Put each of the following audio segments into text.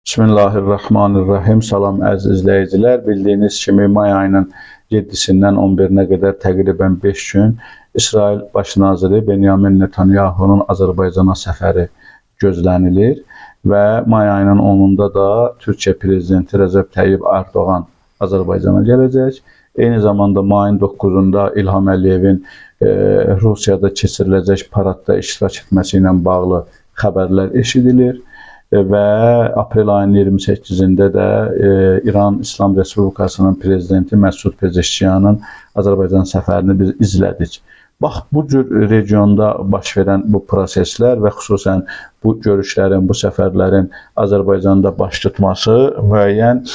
Bismillahirrahmanirrahim. Salam əziz izləyicilər. Bildiyiniz kimi may ayının 7-sindən 11-nə qədər təqribən 5 gün İsrail Baş naziri Benyamin Netanyahunun Azərbaycana səfəri gözlənilir və may ayının 10-da da Türkiyə prezidenti Rəcəb Tayyip Erdoğan Azərbaycana gələcək. Eyni zamanda mayın 9-da İlham Əliyevin Rusiyada keçiriləcək paradda iştirak etməsi ilə bağlı xəbərlər eşidilir. Və aprel ayının 28-də də İran İslam Respublikasının prezidenti Məsud Pezeşkiyanın Azərbaycan səfərini biz izlədik. Bax, bu cür regionda baş verən bu proseslər və xüsusən bu görüşlərin, bu səfərlərin Azərbaycanda baş tutması müəyyən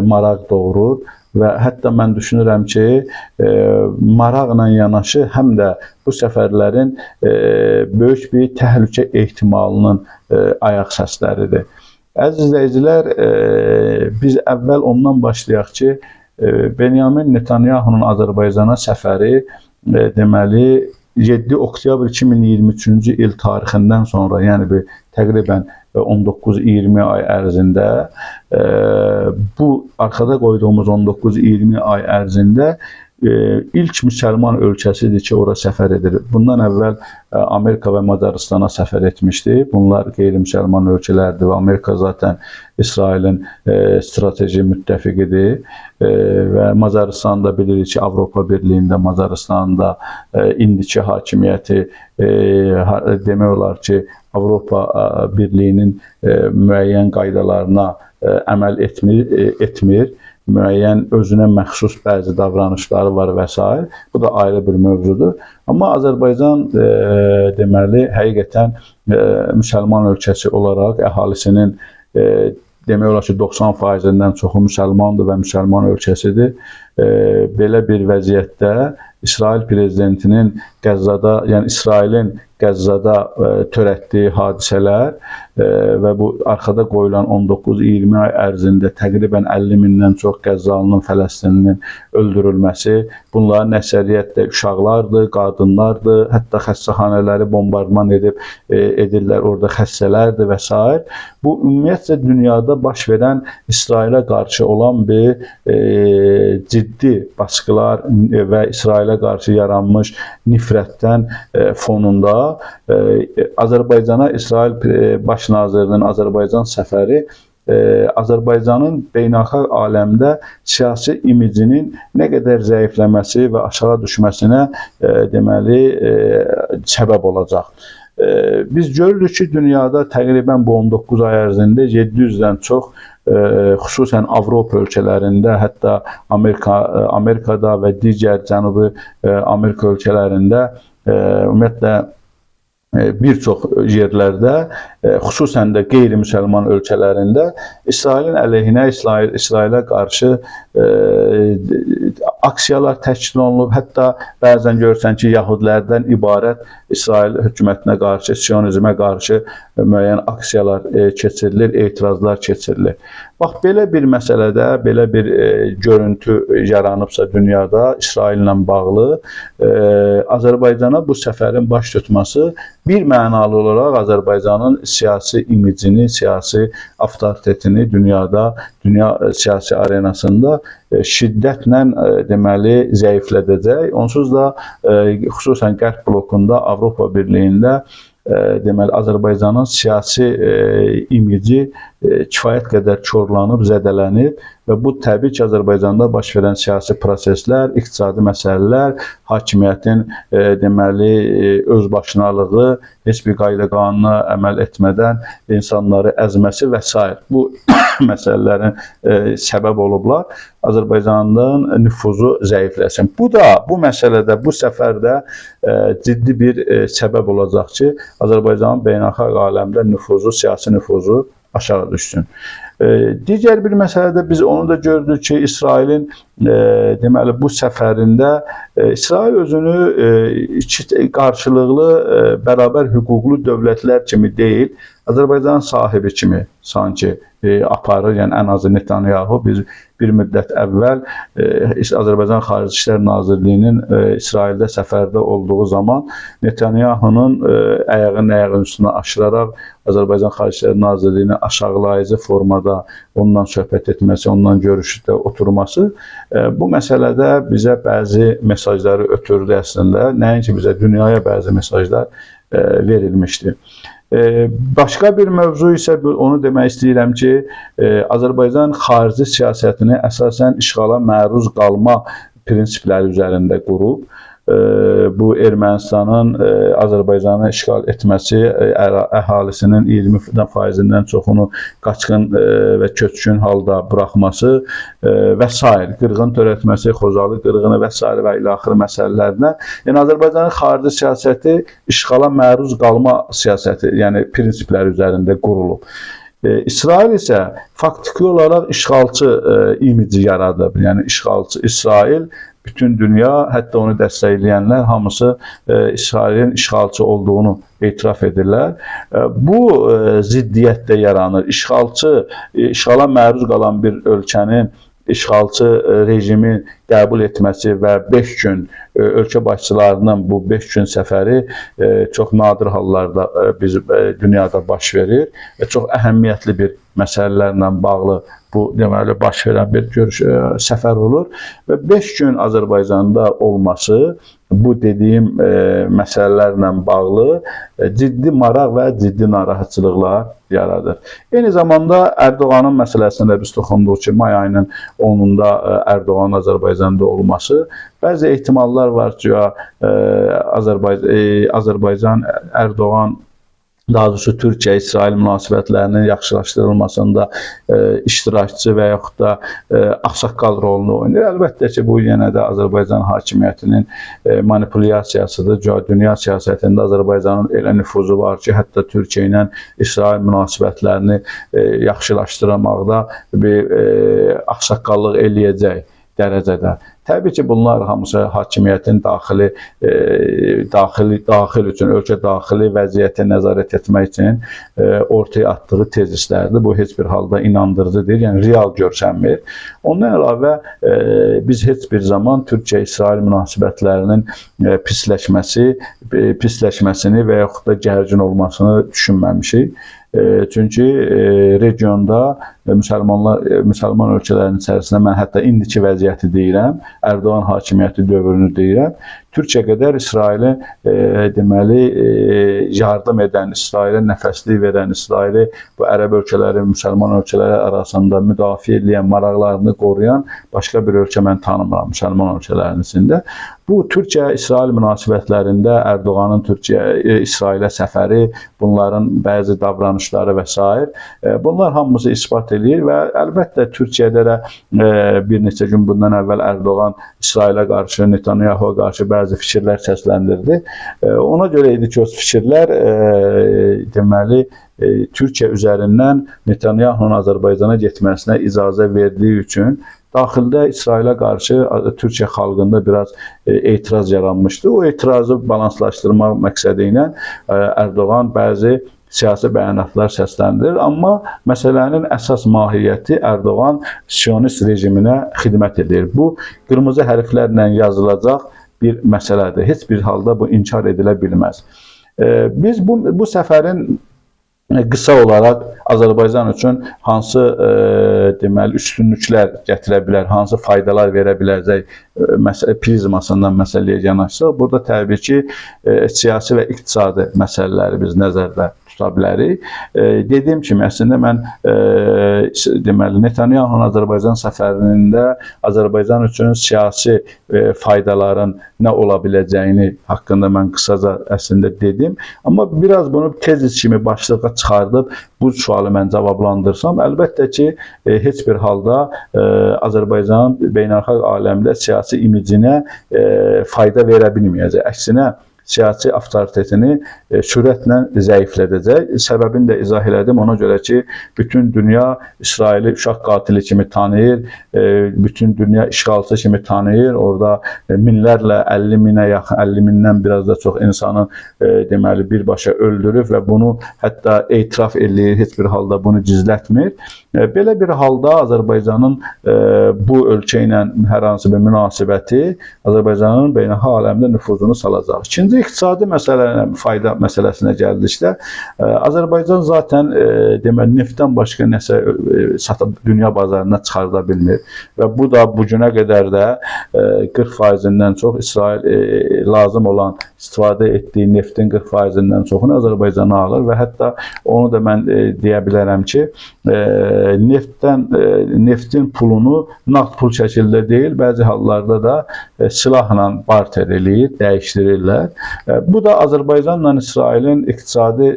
maraq doğurur. Və hətta mən düşünürəm ki, maraqla yanaşı həm də bu səfərlərin böyük bir təhlükə ehtimalının ayaq səsləridir. Əziz izləyicilər, biz əvvəl ondan başlayaq ki, Benyamin Netanyahunun Azərbaycana səfəri deməli 7 oktyabr 2023-cü il tarixindən sonra, yəni bir təqribən 19-20 ay ərzində, bu arxada qoyduğumuz 19-20 ay ərzində ilk müsəlman ölkəsidir ki, ora səfər edir. Bundan əvvəl Amerika və Macaristana səfər etmişdi. Bunlar qeyri-müsəlman ölkələrdir və Amerika zaten İsrailin strateji müttəfiqidir. Və Macaristan da bilirik ki, Avropa Birliyində Macaristanın da indiki hakimiyyəti demək olar ki, Avropa Birliyinin müəyyən qaydalarına əməl etmir. Müəyyən özünə məxsus bəzi davranışları var və s. Bu da ayrı bir mövzudur. Amma Azərbaycan deməli həqiqətən müsəlman ölkəsi olaraq əhalisinin demək olar ki, 90%-dən çoxu müsəlmandır və müsəlman ölkəsidir. Belə bir vəziyyətdə İsrail prezidentinin Qəzzada, yəni İsrailin Qəzzada törətdiyi hadisələr və bu arxada qoyulan 19-20 ay ərzində təqribən 50 mindən çox Qəzzalının, Fələstinlinin öldürülməsi, bunların əksəriyyətlə uşaqlardır, qadınlardır, hətta xəstəxanaları bombardman edirlər, orada xəstələrdir və s. Bu, ümumiyyətlə dünyada baş verən İsrailə qarşı olan bir ciddi baskılar və İsrailə qarşı yaranmış nifrətdən fonunda Azərbaycana İsrail Baş nazirinin Azərbaycan səfəri Azərbaycanın beynəlxalq aləmdə siyasi imicinin nə qədər zəifləməsi və aşağı düşməsinə deməli səbəb olacaq. Biz görürük ki, dünyada təqribən bu 19 ay ərzində 700-dən çox xüsusən Avropa ölkələrində, hətta Amerikada və digər Cənubi Amerika ölkələrində ümumiyyətlə bir çox yerlərdə, xüsusən də qeyri-müsəlman ölkələrində İsrailin əleyhinə, İsrailə qarşı aksiyalar təşkil olunub. Hətta bəzən görürsən ki, yahudilərdən ibarət İsrail hökumətinə qarşı, siyonizmə qarşı müəyyən aksiyalar keçirilir, etirazlar keçirilir. Bax, belə bir məsələdə, belə bir görüntü yaranıbsa dünyada İsraillə bağlı, Azərbaycana bu səfərin baş tutması bir mənalı olaraq Azərbaycanın siyasi imicini, siyasi avtoritetini dünyada, dünya siyasi arenasında şiddətlə deməli zəiflədəcək. Onsuz da xüsusən Qərb blokunda, Avropa Birliyində deməli Azərbaycanın siyasi imici kifayət qədər korlanıb, zədələnib və bu təbii ki, Azərbaycanda baş verən siyasi proseslər, iqtisadi məsələlər, hakimiyyətin deməli özbaşınalığı, heç bir qayda qanuna əməl etmədən insanları əzməsi və s. bu məsələlərin səbəb olublar. Azərbaycanın nüfuzu zəifləsin. Bu da, bu məsələdə, bu səfərdə ciddi bir səbəb olacaq ki, Azərbaycanın beynəlxalq aləmdə nüfuzu, siyasi nüfuzu aşağı düşsün. Digər bir məsələdə biz onu da gördük ki, İsrailin deməli bu səfərində İsrail özünü iki qarşılıqlı bərabər hüquqlu dövlətlər kimi deyil, Azərbaycan sahibi kimi sanki aparır. Yəni ən azı Netanyahu bir müddət əvvəl Azərbaycan Xarici İşlər Nazirliyinin İsraildə səfərdə olduğu zaman Netanyahunun ayağının üstünə aşıraraq Azərbaycan Xarici İşlər Nazirliyini aşağılayıcı formada ondan söhbət etməsi, ondan görüşdə oturması bu məsələdə bizə bəzi mesajları ötürdü əslində. Nəinki bizə, dünyaya bəzi mesajlar verilmişdi. Başqa bir mövzu isə onu demək istəyirəm ki, Azərbaycan xarici siyasətini əsasən işğala məruz qalma prinsipləri üzərində qurub. Bu Ermənistanın Azərbaycanı işğal etməsi, əhalisinin 20%-dən çoxunu qaçqın və köçkün halda buraxması və s. qırğın törətməsi, Xocalı qırğını və s. və ilə axır məsələlərlə. Yəni Azərbaycanın xarici siyasəti işğala məruz qalma siyasəti, yəni prinsipləri üzərində qurulub. İsrail isə faktiki olaraq işğalçı imici yaradıb. Yəni işğalçı İsrail, bütün dünya, hətta onu dəstəkləyənlər hamısı İsrailin işğalçı olduğunu etiraf edirlər. Bu ziddiyyətdə yaranır. İşğala məruz qalan bir ölkənin işğalçı rejimi qəbul etməsi və 5 gün ölkə başçılarının bu 5 gün səfəri çox nadir hallarda dünyada baş verir və çox əhəmiyyətli bir məsələlərlə bağlı bu deməli baş verən bir səfər olur və 5 gün Azərbaycanda olması bu dediyim məsələlərlə bağlı ciddi maraq və ciddi narahatçılıqlar yaradır. Eyni zamanda Ərdoğanın məsələsində biz toxunduq ki, may ayının 10-unda Ərdoğanın Azərbaycanda olması. Bəzi ehtimallar var ki, Azərbaycan, Ərdoğan, daha doğrusu Türkiyə-İsrail münasibətlərinin yaxşılaşdırılmasında iştirakçı və yaxud da ağsaqqal rolunu oynayır. Əlbəttə ki, bu yenə də Azərbaycan hakimiyyətinin manipulyasiyasıdır. Dünya siyasətində Azərbaycanın elə nüfuzu var ki, hətta Türkiyə ilə İsrail münasibətlərini yaxşılaşdırmaqda bir ağsaqqallıq eləyəcək dərəcədə. Təbii ki, bunlar hamısı hakimiyyətin daxili üçün, ölkə daxili vəziyyətə nəzarət etmək üçün ortaya atdığı tezislərdir. Bu heç bir halda inandırıcı deyil, yəni real görsənmir. Ondan əlavə biz heç bir zaman Türkiyə-İsrail münasibətlərinin pisləşməsini və yaxud da gərgin olmasını düşünməmişik. Çünki regionda müsəlman ölkələrin içərisində mən hətta indiki vəziyyəti deyirəm, Ərdoğan hakimiyyəti dövrünü deyirəm. Türkiyə qədər İsrailə deməli yardım edən, İsrailə nəfəslik verən, İsraili bu ərəb ölkələri, müsəlman ölkələri arasında müdafiə edən, maraqlarını qoruyan başqa bir ölkə mən tanımıram müsəlman ölkələrinin içində. Bu Türkiyə-İsrail münasibətlərində Ərdoğanın Türkiyə-İsrailə səfəri, bunların bəzi davranışları və s. bunlar hamısı isbat edir və əlbəttə Türkiyədə də bir neçə gün bundan əvvəl Ərdoğan İsrailə qarşı, Netanyahu'a qarşı bəzi fikirlər səsləndirdi. Ona görə idi ki, o fikirlər deməli Türkiyə üzərindən Netanyahunun Azərbaycana getməsinə icazə verdiyi üçün daxildə İsrailə qarşı Türkiyə xalqında biraz etiraz yaranmışdı. O etirazı balanslaşdırmaq məqsədi ilə Ərdoğan bəzi siyasi bəyanatlar səsləndirir. Amma məsələnin əsas mahiyyəti Ərdoğan Siyonist rejiminə xidmət edir. Bu, qırmızı hərflərlə yazılacaq bir məsələdir. Heç bir halda bu inkar edilə bilməz. Biz bu səfərin qısa olaraq Azərbaycan üçün hansı deməli üstünlüklər gətirə bilər, hansı faydalar verə biləcək prizmasından məsələyə yanaşsaq, burada təbii ki, siyasi və iqtisadi məsələləri biz nəzərdə tuta bilərik. Dediyim kimi, əslində mən deməli Netanyahunun Azərbaycan səfərində Azərbaycan üçün siyasi faydaların nə ola biləcəyini haqqında mən qısaca əslində dedim. Amma biraz bunu tezis kimi başlığa çıxardıb bu sualı mən cavablandırsam, əlbəttə ki, heç bir halda Azərbaycanın beynəlxalq aləmdə siyasi imicinə fayda verə bilməyəcək. Əksinə, siyasi avtoritetini sürətlə zəiflədəcək. Səbəbini də izah elədim. Ona görə ki, bütün dünya İsraili uşaq qatili kimi tanıyır, bütün dünya işğalçı kimi tanıyır. Orada minlərlə, 50 minə yaxın, 50 mindən biraz da çox insanı deməli birbaşa öldürüb və bunu hətta etiraf eləyir, heç bir halda bunu gizlətmir. Belə bir halda Azərbaycanın bu ölkə ilə hər hansı bir münasibəti Azərbaycanın beynəlxalq aləmdə nüfuzunu salacaq. İkinci iqtisadi fayda məsələsinə gəldikdə, Azərbaycan zaten deməli neftdən başqa nəsə satıb dünya bazarına çıxarda bilmir və bu da bu günə qədər də 40%-dən çox İsrail lazım olan istifadə etdiyi neftin 40%-dən çoxunu Azərbaycana alır və hətta onu da mən deyə bilərəm ki, neftin pulunu nağd pul şəkildə deyil, bəzi hallarda da silahla barter eləyir, dəyişdirirlər. Bu da Azərbaycanla İsrailin iqtisadi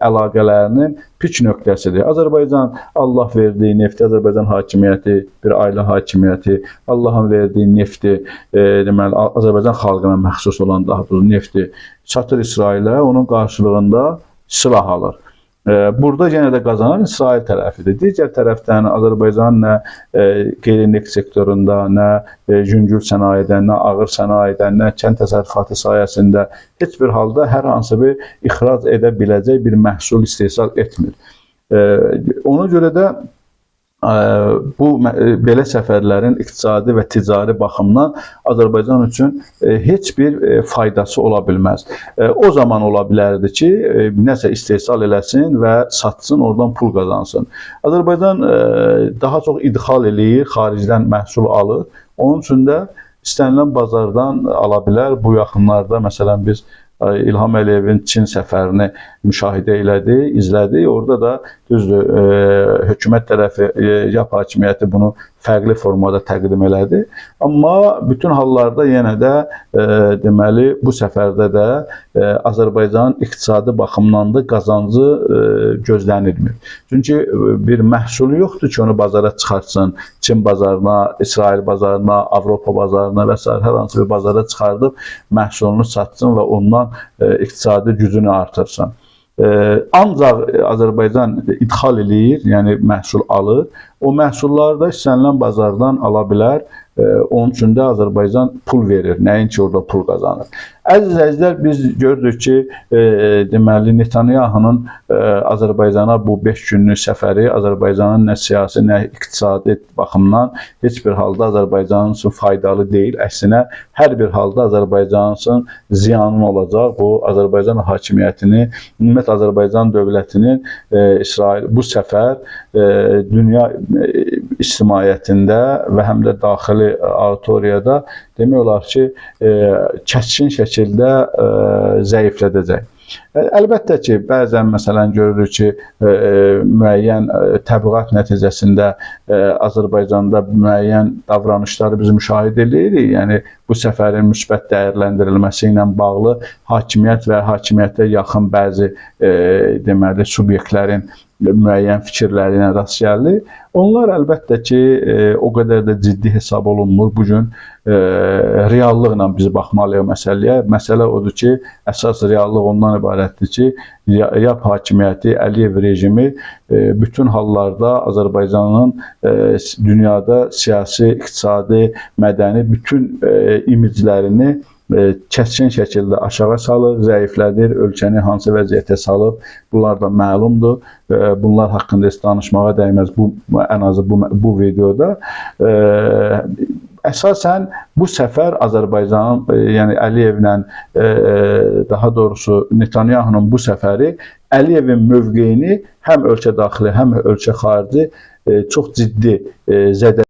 əlaqələrinin pik nöqtəsidir. Azərbaycan Allah verdiyi nefti, Azərbaycan hakimiyyəti, bir ailə hakimiyyəti, Allahın verdiyi nefti, deməli Azərbaycan xalqına məxsus olan daha doğrusu nefti çatır İsrailə, onun qarşılığında silah alır. Burada yenə də qazanan İsrail tərəfidir. Digər tərəfdən Azərbaycan nə qeyri-neft sektorunda, nə yüngül sənayedə, nə ağır sənayedə, nə kənd təsərrüfatı sayəsində heç bir halda hər hansı bir ixrac edə biləcək bir məhsul istehsal etmir. Ona görə də bu belə səfərlərin iqtisadi və ticari baxımdan Azərbaycan üçün heç bir faydası ola bilməz. O zaman ola bilərdi ki, nəsə istehsal eləsin və satsın, oradan pul qazansın. Azərbaycan daha çox idxal eləyir, xaricdən məhsul alır. Onun üçün də istənilən bazardan ala bilər. Bu yaxınlarda məsələn biz İlham Əliyevin Çin səfərini müşahidə elədi, izlədi. Orada da düzdür, hökumət tərəfi, YAP hakimiyyəti bunu fərqli formada təqdim elədi. Amma bütün hallarda yenə də deməli bu səfərdə də Azərbaycanın iqtisadi baxımdan da qazancı gözlənilmir. Çünki bir məhsulu yoxdur ki, onu bazara çıxartsın. Çin bazarına, İsrail bazarına, Avropa bazarına və s. hər hansı bir bazara çıxardıb məhsulunu satsın və ondan iqtisadi gücünü artırsın. Ancaq Azərbaycan idxal eləyir, yəni məhsul alır. O məhsulları da istənilən bazardan ala bilər. Onun üçün də Azərbaycan pul verir, nəinki orada pul qazanır. Əziz izləyicilər, biz gördük ki, deməli Netanyahunun Azərbaycana bu 5 günlük səfəri Azərbaycanın nə siyasi, nə iqtisadi baxımdan heç bir halda Azərbaycanın üçün faydalı deyil. Əksinə, hər bir halda Azərbaycanın üçün ziyanın olacaq. Bu, Azərbaycan hakimiyyətini, ümumiyyətlə Azərbaycan dövlətinin İsrail bu səfər dünya ictimaiyyətində və həm də daxili auditoriyada demək olar ki, kəskin şəkildə zəiflədəcək. Əlbəttə ki, bəzən məsələn görürük ki, müəyyən təbliğat nəticəsində Azərbaycanda müəyyən davranışları biz müşahidə edirik. Yəni, bu səfərin müsbət dəyərləndirilməsi ilə bağlı hakimiyyət və hakimiyyətə yaxın bəzi deməli subyektlərin müəyyən fikirlərinə rast gəlir. Onlar əlbəttə ki, o qədər də ciddi hesab olunmur. Bugün reallıqla biz baxmalıyıq məsələyə. Məsələ odur ki, əsas reallıq ondan ibarətdir ki, YAP hakimiyyəti, Əliyev rejimi bütün hallarda Azərbaycanın dünyada siyasi, iqtisadi, mədəni bütün imiclərini kəskin şəkildə aşağı salır, zəiflədir, ölkəni hansı vəziyyətə salıb, bunlar da məlumdur. Bunlar haqqında heç danışmağa dəyməz ən azı bu videoda. Əsasən bu səfər Azərbaycanın, yəni Əliyevlə, daha doğrusu Netanyahunun bu səfəri Əliyevin mövqeyini həm ölkə daxili, həm ölkə xarici çox ciddi zədələyir.